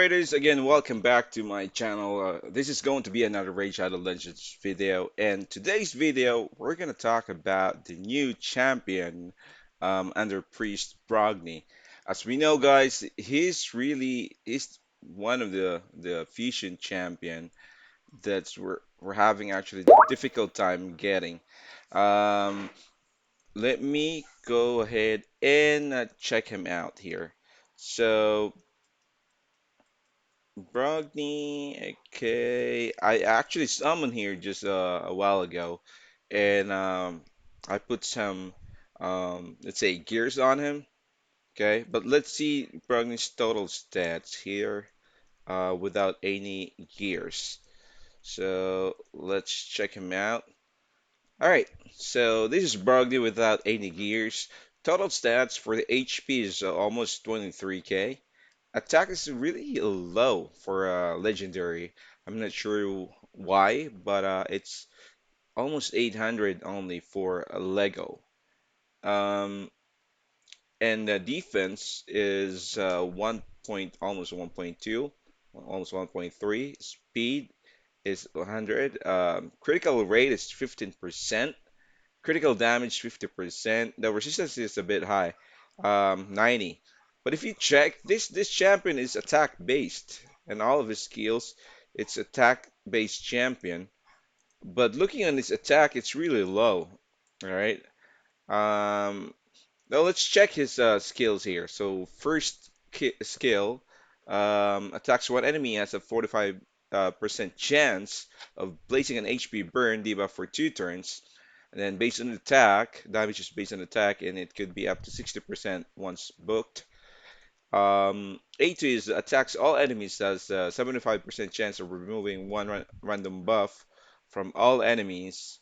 moderators, again, welcome back to my channel. This is going to be another Raid Shadow Legends video, and today's video we're going to talk about the new champion under Priest Brogni. As we know, guys, he's one of the fusion champion that's we're having actually difficult time getting. Um, Let me go ahead and check him out here. So. Brogni, okay. I actually summoned here just a while ago, and I put some, let's say, gears on him. Okay, but let's see Brogni's total stats here without any gears. So let's check him out. All right, so this is Brogni without any gears. Total stats for the HP is almost 23k. Attack is really low for a legendary. I'm not sure why, but it's almost 800 only for a Lego. Um, and the defense is 1 point, almost 1.2, almost 1.3. Speed is 100. Critical rate is 15%. Critical damage 50%. The resistance is a bit high, 90. But if you check, this champion is attack based, and all of his skills, it's attack based champion. But looking on his attack, it's really low. All right. Um, Now let's check his skills here. So first skill, attacks one enemy has a 45% percent chance of placing an HP burn debuff for 2 turns. And then based on attack, damage is based on attack, and it could be up to 60% once booked. A2 is attacks all enemies has a 75% chance of removing one random buff from all enemies,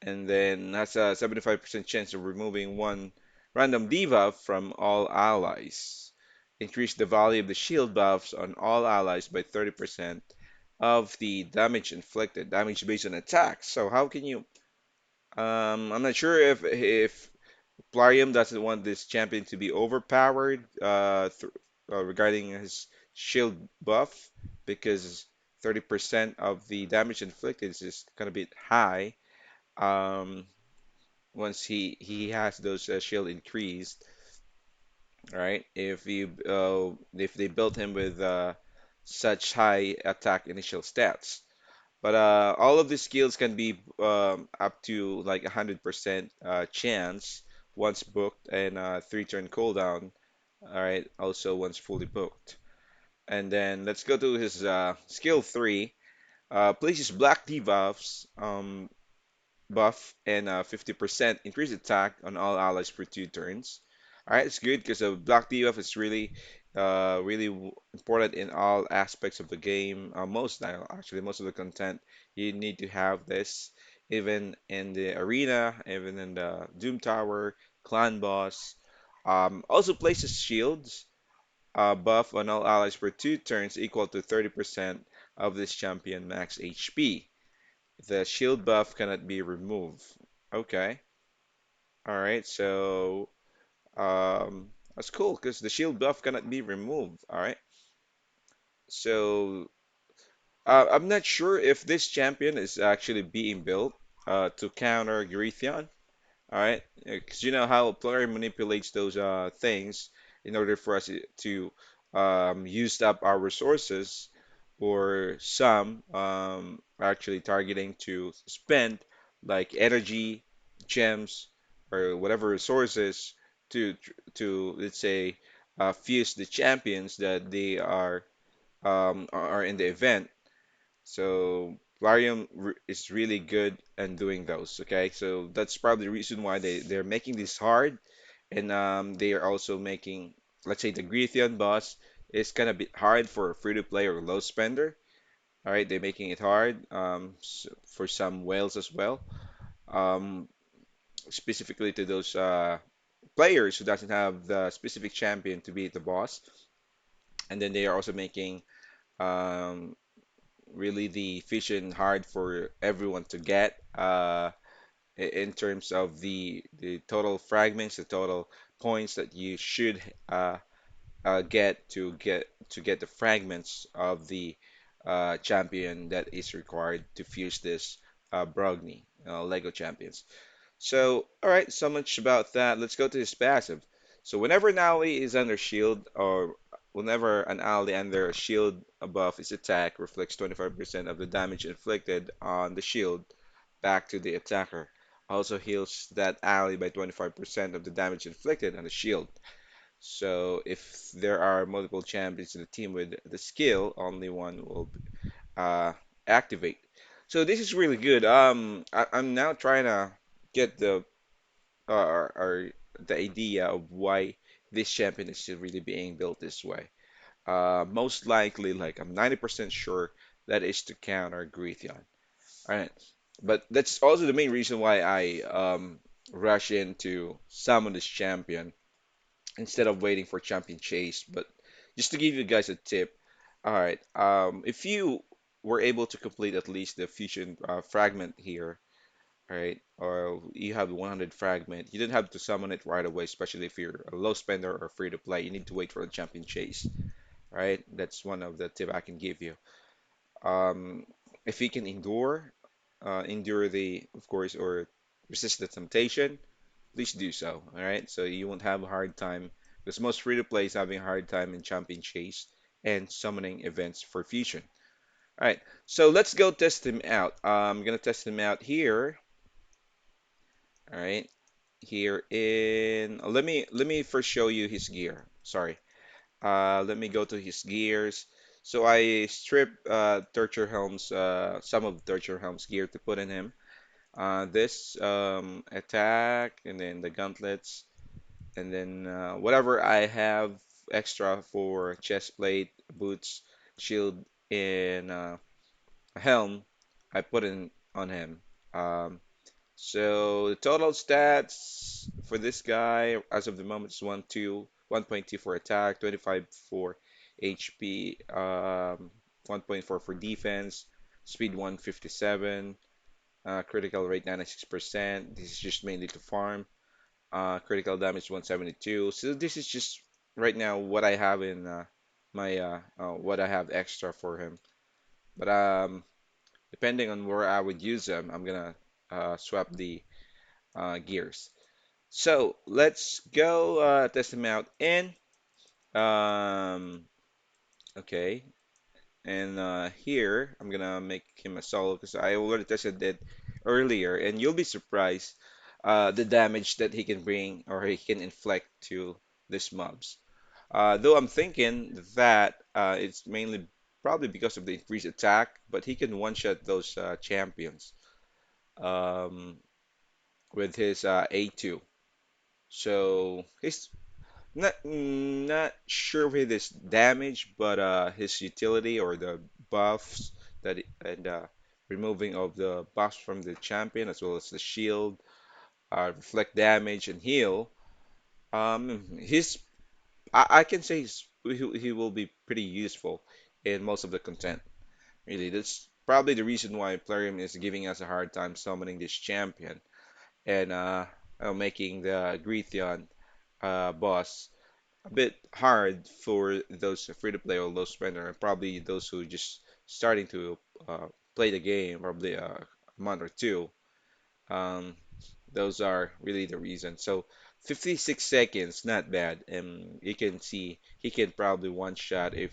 and then has a 75% chance of removing one random debuff from all allies. Increase the value of the shield buffs on all allies by 30% of the damage inflicted, damage based on attack. So how can you I'm not sure if Plarium doesn't want this champion to be overpowered regarding his shield buff because 30% of the damage inflicted is just gonna be high. Um, Once he has those shield increased, right? If they build him with such high attack initial stats, but all of these skills can be up to like 100% chance once booked and 3 turn cooldown. All right, also once fully booked. And then let's go to his skill three. Places black debuffs. Buff and 50% increased attack on all allies for 2 turns. All right, it's good because a block debuff is really important in all aspects of the game. Most now, actually, most of the content you need to have this, even in the arena, even in the Doom Tower, Clan Boss. Also places shields buff on all allies for 2 turns equal to 30% of this champion max HP. The shield buff cannot be removed. Okay. All right. So that's cool because the shield buff cannot be removed. All right. So I'm not sure if this champion is actually being built to counter Grythion. All right. Because you know how a player manipulates those things in order for us to use up our resources, or some actually targeting to spend like energy, gems, or whatever resources to let's say fuse the champions that they are in the event. So is really good and doing those. Okay, so that's probably the reason why they're making this hard, and they are also making, let's say, the Grythion boss is kind of bit hard for a free-to-play or low spender. All right, they're making it hard for some whales as well, um, specifically to those players who doesn't have the specific champion to beat the boss. And then they are also making um, really the vision hard for everyone to get in terms of the total fragments, the total points that you should get the fragments of the champion that is required to fuse this Brogni Lego champions. So, all right, so much about that. Let's go to his passive. So, whenever an ally is under shield, or whenever an ally under a shield buff is attacked, reflects 25% of the damage inflicted on the shield back to the attacker. Also heals that ally by 25% of the damage inflicted on the shield. So, if there are multiple champions in the team with the skill, only one will uh, activate. So this is really good. I'm now trying to get or the idea of why this champion is really being built this way. Most likely, like I'm 90% sure that is to counter Grythion. All right, but that's also the main reason why I rush in to summon this champion instead of waiting for champion chase. But just to give you guys a tip, all right, if you were able to complete at least the fusion fragment here, right? Or you have 100 fragment. You don't have to summon it right away, especially if you're a low spender or free to play. You need to wait for the champion chase, right? That's one of the tip I can give you. Um, if you can endure the, of course, or resist the temptation, please do so. All right, so you won't have a hard time because most free to plays having a hard time in champion chase and summoning events for fusion. All right, so let's go test him out. I'm gonna test him out here. All right, here in let me first show you his gear. Sorry. Let me go to his gears. So I strip Torture Helm's some of Torture Helm's gear to put in him. This attack and then the gauntlets and then whatever I have extra for chest plate, boots, shield, and a helm, I put in on him. Um, so the total stats for this guy as of the moment is 1.2 for attack, 25 for HP, 1.4 for defense, speed 157, critical rate 96%. This is just mainly to farm. Critical damage 172. So this is just right now what I have in my what I have extra for him. But depending on where I would use them, I'm gonna swap the gears. So let's go test him out in um okay. And here I'm gonna make him a solo because I already tested it earlier, and you'll be surprised the damage that he can bring or he can inflict to these mobs. Though I'm thinking that it's mainly probably because of the increased attack, but he can one-shot those champions um, with his A2. So he's not sure with his damage, but his utility or the buffs and removing of the buffs from the champion as well as the shield, reflect damage and heal. His I can say he will be pretty useful in most of the content. Really, that's probably the reason why Plarium is giving us a hard time summoning this champion and making the Grythion boss a bit hard for those free-to-play or low spender, and probably those who just starting to play the game, probably a month or two. Um, those are really the reason. So 56 seconds, not bad. And you can see he can probably one shot if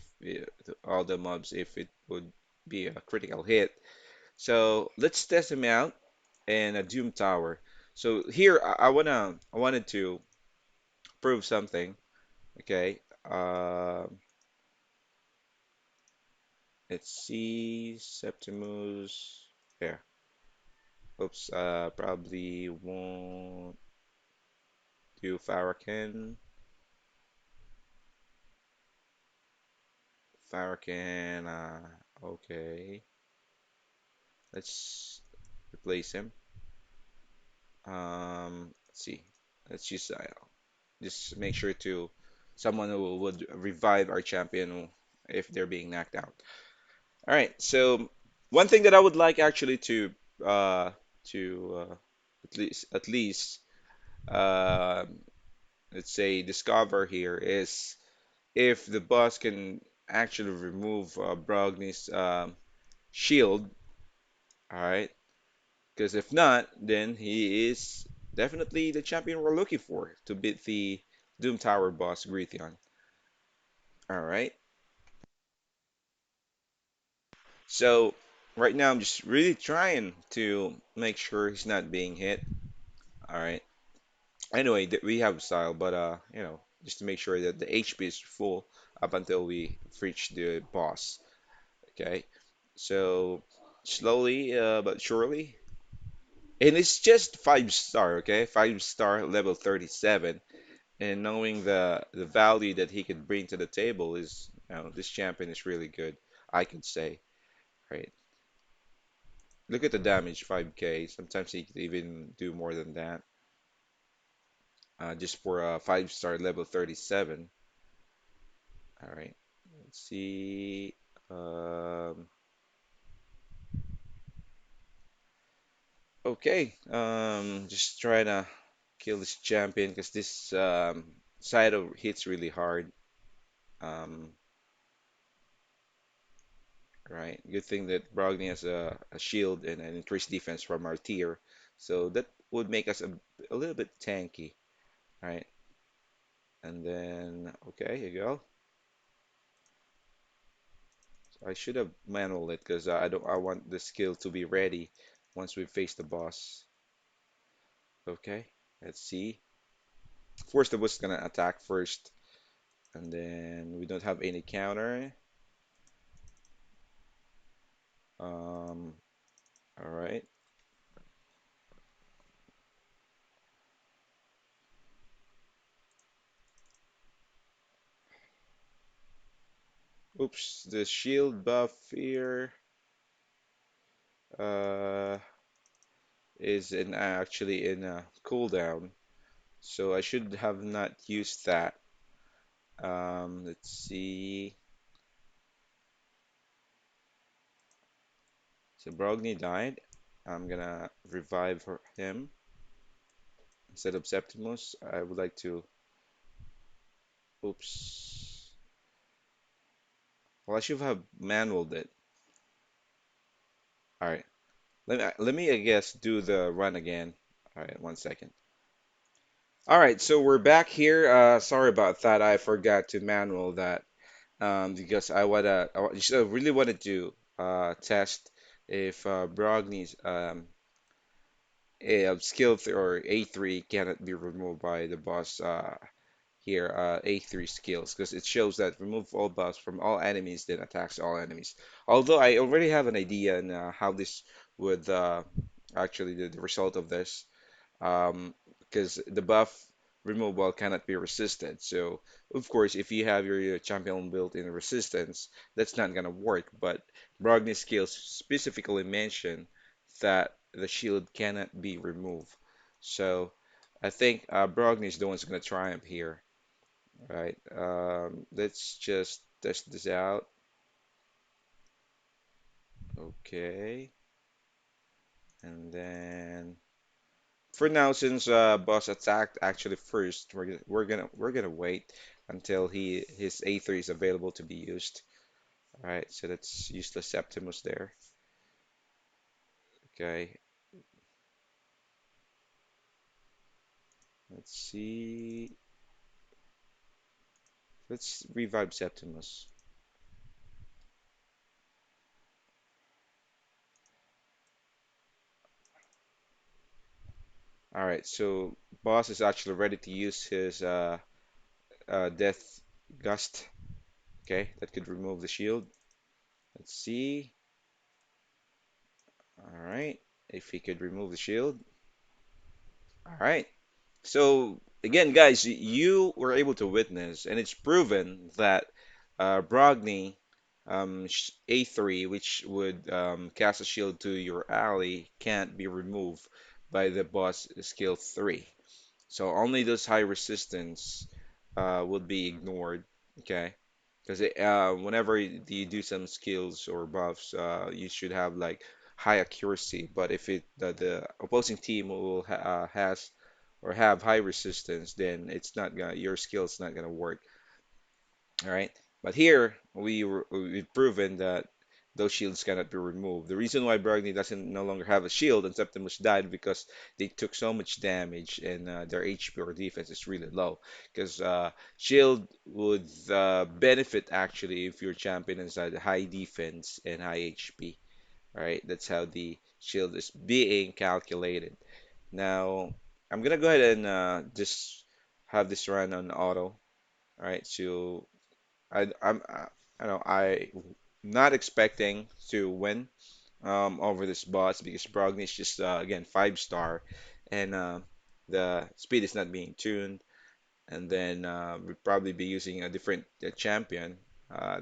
all the mobs if it would be a critical hit. So let's test him out in a Doom Tower. So here I wanted to prove something. Okay. Let's see, Septimus. There. Oops, probably won't do Farrakhan. Farrakhan, okay. Let's replace him. Let's see. Let's just make sure to someone who would revive our champion if they're being knocked out. All right. So one thing that I would like actually uh to at least uh let's say discover here is if the boss can actually remove Brogni's shield, all right? Because if not, then he is definitely the champion we're looking for to beat the Doom Tower boss, Grythion. All right. So right now I'm just really trying to make sure he's not being hit. All right. Anyway, we have style, but just to make sure that the HP is full up until we reach the boss. Okay. So slowly but surely, and it's just 5 star. Okay, 5 star level 37. And knowing the value that he could bring to the table is, this champion is really good, I could say. Right. Look at the damage, 5k. Sometimes he could even do more than that, just for a 5 star level 37. All right. Let's see. Um, okay. Just trying to kill this champion because this side of hits really hard. Um, right. Good thing that Brogni has a shield and an increased defense from our tier, so that would make us a little bit tanky, right? And then, okay, here you go. So I should have manual it because I want the skill to be ready once we face the boss. Okay, let's see. Of course, the boss is gonna attack first, and then we don't have any counter. Um, all right. Oops, the shield buff here uh, is in actually in a cooldown, so I should have not used that. Let's see. So Brogni died. I'm gonna revive him instead of Septimus. I would like to. Oops. Well, I should have manualed it. All right. Let me I guess do the run again. All right, 1 second. All right, so we're back here. Sorry about that. I forgot to manual that because just really wanted to test if Brogni's skill or A3 cannot be removed by the boss here, A3 skills, because it shows that remove all buffs from all enemies, then attacks all enemies. Although I already have an idea on how this would actually the result of this, because the buff removal cannot be resisted. So, of course, if you have your champion built in resistance, that's not gonna work. But Brogni's skills specifically mention that the shield cannot be removed. So, I think Brogni is the one's gonna triumph here. Right. Let's just test this out. Okay. And then for now, since boss attacked actually first, we're gonna wait until his A3 is available to be used. All right, so that's useless Septimus there. Okay, let's see. Let's revive Septimus. All right, so boss is actually ready to use his death gust. Okay, that could remove the shield. Let's see. All right, if he could remove the shield. All right. So again, guys, you were able to witness, and it's proven that Brogni A3, which would cast a shield to your ally, can't be removed by the boss skill 3. So only those high resistance would be ignored, okay? Because whenever you do some skills or buffs, you should have like high accuracy. But if the opposing team will has or have high resistance, then it's not gonna your skill's not gonna work. All right. But here we've proven that those shields cannot be removed. The reason why Brogni doesn't no longer have a shield and Septimus died because they took so much damage and their HP or defense is really low. Because shield would benefit actually if your champion is at high defense and high HP. All right. That's how the shield is being calculated. Now I'm gonna go ahead and just have this run on auto. All right. So I know I not expecting to win over this boss because Brogni is just again 5 star and the speed is not being tuned and then we'll probably be using a different champion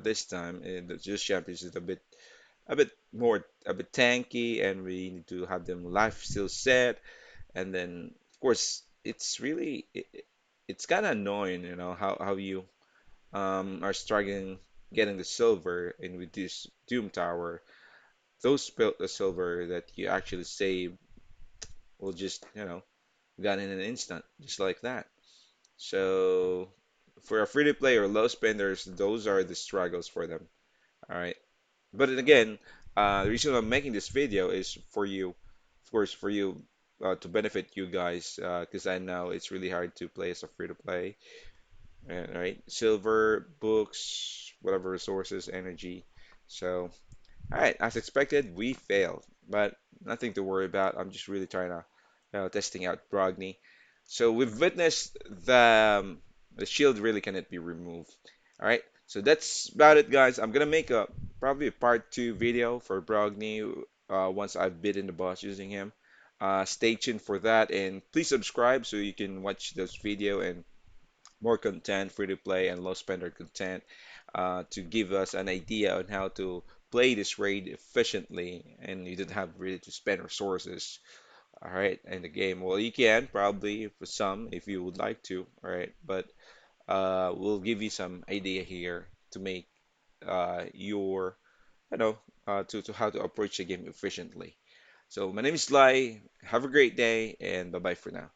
this time. This champion is a bit tanky and we need to have them life still set and then of course it's kind of annoying, you know, how you are struggling getting the silver and with this Doom Tower, those the silver that you actually save will just, you know, gone in an instant, just like that. So for a free to play or low spenders, those are the struggles for them. All right. But then again, the reason I'm making this video is for you, of course, for you to benefit you guys, because I know it's really hard to play as a free to play. Right? Silver, books, whatever resources, energy. So, all right, as expected, we failed, but nothing to worry about. I'm just really trying to, testing out Brogni. So we've witnessed the shield really cannot be removed. All right, so that's about it, guys. I'm gonna make a probably a part 2 video for Brogni once I've beaten the boss using him. Stay tuned for that, and please subscribe so you can watch this video and more content, free to play, and low spender content to give us an idea on how to play this raid efficiently and you don't have really to spend resources, all right, in the game. Well, you can probably for some if you would like to, all right, but we'll give you some idea here to make your, to how to approach the game efficiently. So my name is Lai. Have a great day and bye bye for now.